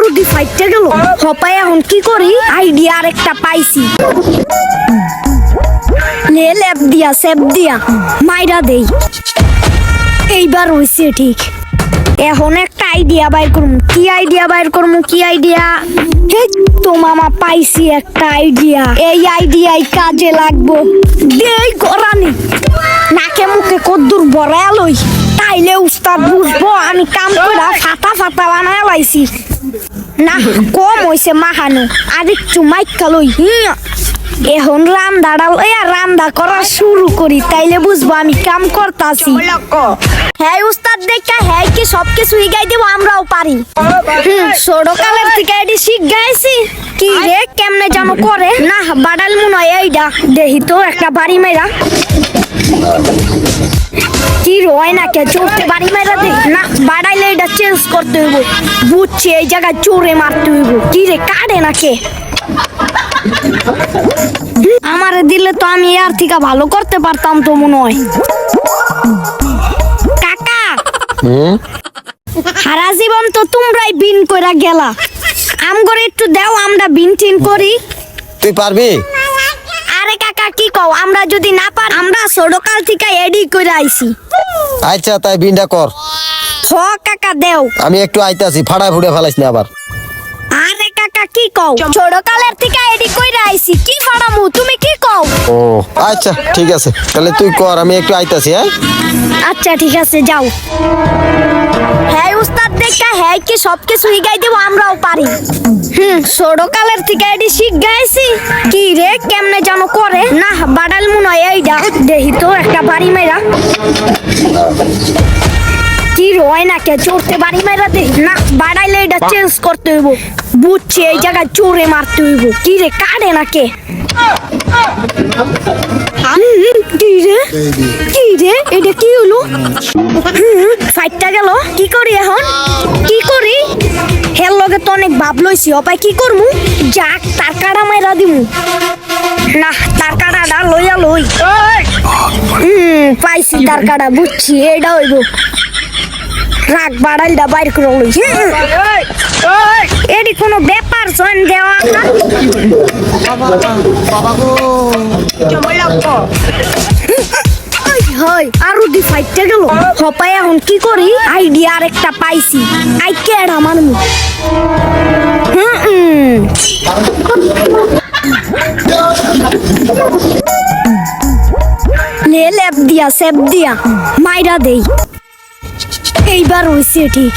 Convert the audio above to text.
রুটি ফাইটটা গেল। হপাই এখন কি করি? আইডিয়া আরেকটা পাইছি। লে লেপ দিয়া সেপ দিয়া মাইরা দেই। এইবার হইছে ঠিক। এখন একটা আইডিয়া বাইর করমু। কি আইডিয়া বাইর করমু? কি আইডিয়া? তো মামা পাইছি একটা আইডিয়া। এই আইডিয়াই কাজে লাগবো। দেই করানি নাকে মুখে কদ্দুর বড় লই, তাইলে উস্তাদ বুঝবো আমি কাম কইরা ফাটা ফাটা বানায় লাইছি। না কম হইছে মাহানো, আর একটু মাইকা লই। এখন রান্দাটা লইয়া রান্দা করা শুরু করি, তাইলে বুঝবো আমি কাম করতাছি। হ্যাঁ উস্তাদ দেখা হ্যাঁ কি সবকিছু শিখাই দেবো, আমরাও পারি। ছোটকালের থেকে এটি শিখ গাইছি। কি রে কেমনে যেন করে? না বাড়াল মনে হয় এইটা দেখি তো একটা বাড়ি মেরা। কি রয় না কে চোরতে বাড়ি মেরা দে। না বাড়াইলে এটা চেঞ্জ করতে হইব। বুঝছি এই জায়গায় চোরে মারতে হইব। কি রে কাটে না কে? আমারে দিলে তো আমি আর থেকে ভালো করতে পারতাম তো মনে হয়। কাকা সারা জীবন তো তোমরাই বিন কইরা গেলা, আমগরে একটু দাও আমরা বিন টিন করি। তুই পারবি? আরে কাকা কি কও? আমরা যদি না পার, আমরা ছোটকাল থেকে এডি কইরা আইছি। আচ্ছা তাই বিনটা কর। হ কাকা দেও। আমি একটু আইতাছি, ফাড়া ফুড়ে ফেলাইস না আবার। আরে কাকা কি কও? ছোটকালের থেকে এডি কইরা আইছি, কি ফাড়ামু? তুমি কি কও? ও আচ্ছা ঠিক আছে, তাহলে তুই কর, আমি একটু আইতাছি। হ্যাঁ আচ্ছা ঠিক আছে যাও। হ্যাঁ উস্তাদ দেখা হ্যাঁ কি সবকিছু শিখাই দেবো, আমরাও পারি। ছোটকালের থেকে এটি শিখ গাইছি। কি রে কেমনে যেন করে? না বাড়াল মনে হয় এইটা দেখি তো একটা বাড়ি মেরা। কি রয় না কে চোরতে বাড়ি মেরা দে। না বাড়াইলে এটা চেঞ্জ করতে হইব। বুঝছি এই জায়গায় চোরে মারতে হইব। কি রে কাটে না কে? কি রে কি রে এটা কি হলো? ফাইটটা গেল। কি করি এখন? কি করি? হের লগে তো অনেক ভাব লইছি, অপায় কি করমু? যাক তার কাটা মাইরা দিমু। না তার কাটাটা লইয়া লই। পাইছি তার কাটা, বুঝছি এটা হইব। রাগ বাড়াইলটা বাইর করে লই। এটি কোনো ব্যাপার সন দেওয়া? হয় আর রুটি ফাইটটা গেল। হপাই এখন কি করি? আইডিয়া আরেকটা পাইছি। আই কেডা মারমু। লে লেপ দিয়া সেপ দিয়া মাইরা দেই। এইবার হইছে ঠিক।